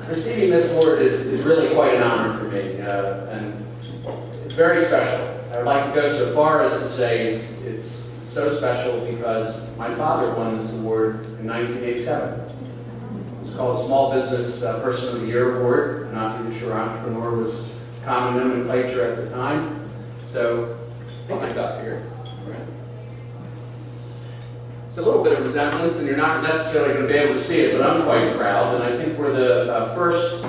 Receiving this award is really quite an honor for me, and it's very special. I would like to go so far as to say it's so special because my father won this award in 1987. It's called Small Business Person of the Year Award. I'm not even sure entrepreneur was common nomenclature at the time. So, I think it's up here. It's a little bit of resemblance, and you're not necessarily going to be able to see it, but I'm quite proud, and I think we're the first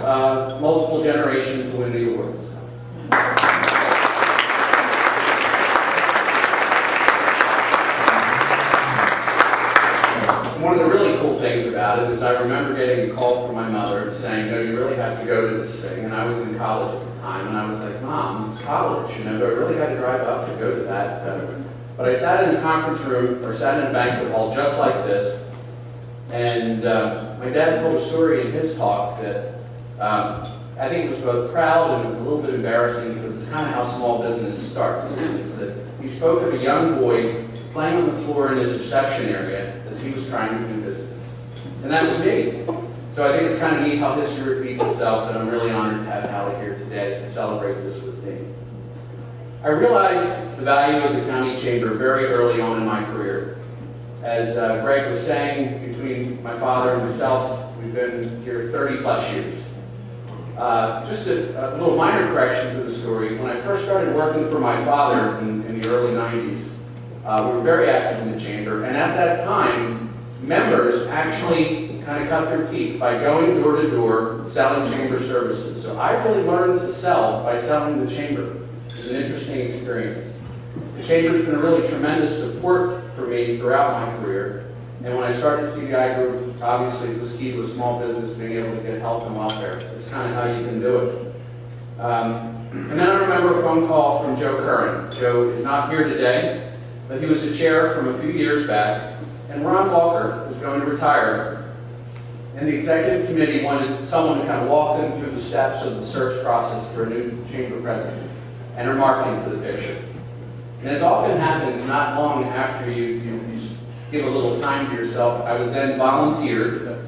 multiple generation to win the awards. One of the really cool things about it is I remember getting a call from my mother saying, no, you really have to go to this thing, and I was in college at the time, and I was like, Mom, it's college, do I really had to drive up to go to that? But I sat in the conference room, or sat in a banquet hall just like this, and my dad told a story in his talk that I think it was both proud and it was a little bit embarrassing because it's kind of how small business starts. It's that he spoke of a young boy playing on the floor in his reception area as he was trying to do business. And that was me. So I think it's kind of neat how history repeats itself, and I'm really honored to have Hallie here today to celebrate this with me. I realized the value of the county chamber very early on in my career. As Greg was saying, between my father and myself, we've been here 30 plus years. Just a little minor correction to the story. When I first started working for my father in the early 90s, we were very active in the chamber, and at that time, members actually kind of cut their teeth by going door to door selling chamber services. So I really learned to sell by selling the chamber. It was an interesting experience. The chamber's been a really tremendous support for me throughout my career. And when I started CBI Group, obviously it was key to a small business being able to get health and welfare. It's kind of how you can do it. And then I remember a phone call from Joe Curran. Joe is not here today, but he was the chair from a few years back. And Ron Walker was going to retire. And the executive committee wanted someone to kind of walk them through the steps of the search process for a new chamber president and remark into the picture. And as often happens, not long after you give a little time to yourself, I was then volunteered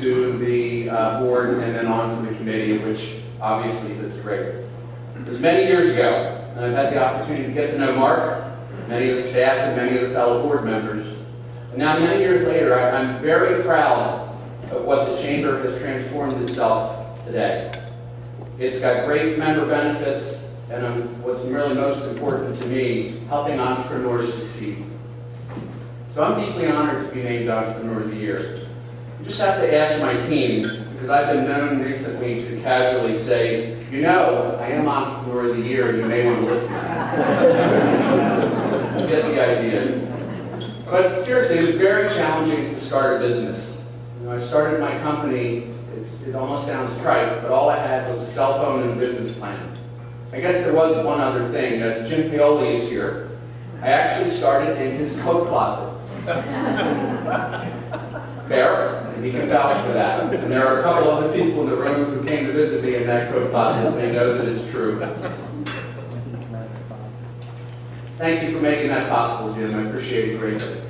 to the board and then on to the committee, which obviously is great. It was many years ago, and I've had the opportunity to get to know Mark, many of the staff, and many of the fellow board members. And now, many years later, I'm very proud of what the chamber has transformed itself today. It's got great member benefits, and what's really most important to me, helping entrepreneurs succeed. So I'm deeply honored to be named Entrepreneur of the Year. You just have to ask my team, because I've been known recently to casually say, you know, I am Entrepreneur of the Year, and you may want to listen. You get the idea. But seriously, it was very challenging to start a business. I started my company, it almost sounds trite, but all I had was a cell phone and a business plan. I guess there was one other thing. Jim Paoli is here. I actually started in his coat closet. Fair, and he can vouch for that. And there are a couple other people in the room who came to visit me in that coat closet. They know that it's true. Thank you for making that possible, Jim. I appreciate it greatly.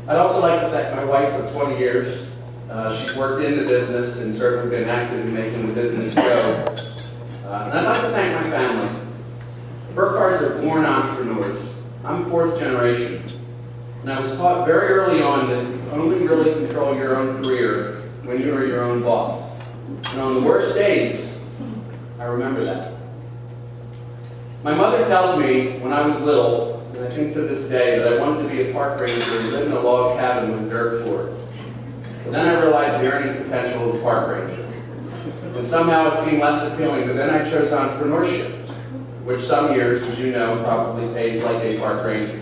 I'd also like to thank my wife of 20 years. She's worked in the business and certainly been active in making the business go. And I'd like to thank my family. Burkhards are born entrepreneurs. I'm fourth generation. And I was taught very early on that you only really control your own career when you are your own boss. And on the worst days, I remember that. My mother tells me when I was little, and I think to this day, that I wanted to be a park ranger and live in a log cabin with dirt floor. But then I realized the earning potential of a park ranger. And somehow it seemed less appealing, but then I chose entrepreneurship, which some years, as you know, probably pays like a park ranger.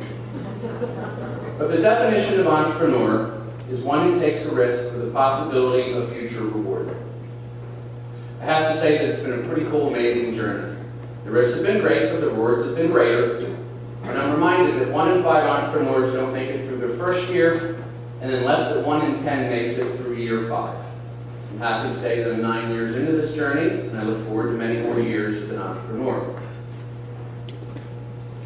But the definition of entrepreneur is one who takes a risk for the possibility of future reward. I have to say that it's been a pretty cool, amazing journey. The risks have been great, but the rewards have been greater. And I'm reminded that 1 in 5 entrepreneurs don't make it through their first year, and then less than 1 in 10 makes it through year 5. I'm happy to say that I'm 9 years into this journey, and I look forward to many more years as an entrepreneur.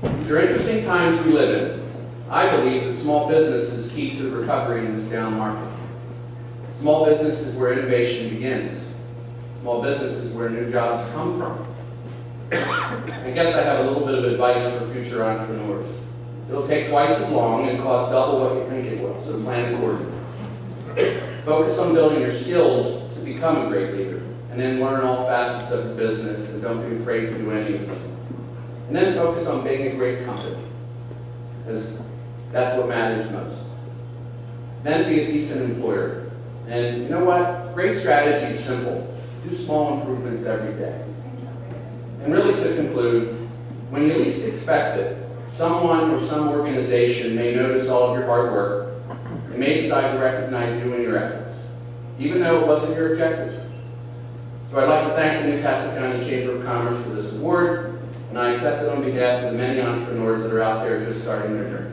These are interesting times we live in. I believe that small business is key to the recovery in this down market. Small business is where innovation begins. Small business is where new jobs come from. I guess I have a little bit of advice for future entrepreneurs. It'll take twice as long and cost double what you think it will, so plan accordingly. Focus on building your skills to become a great leader, and then learn all facets of the business, and don't be afraid to do any of them. And then focus on being a great company, because that's what matters most. Then be a decent employer. And you know what? Great strategy is simple. Do small improvements every day. And really to conclude, when you least expect it, someone or some organization may notice all of your hard work and may decide to recognize you and your efforts, even though it wasn't your objective. So I'd like to thank the Newcastle County Chamber of Commerce for this award, and I accept it on behalf of the many entrepreneurs that are out there just starting their journey.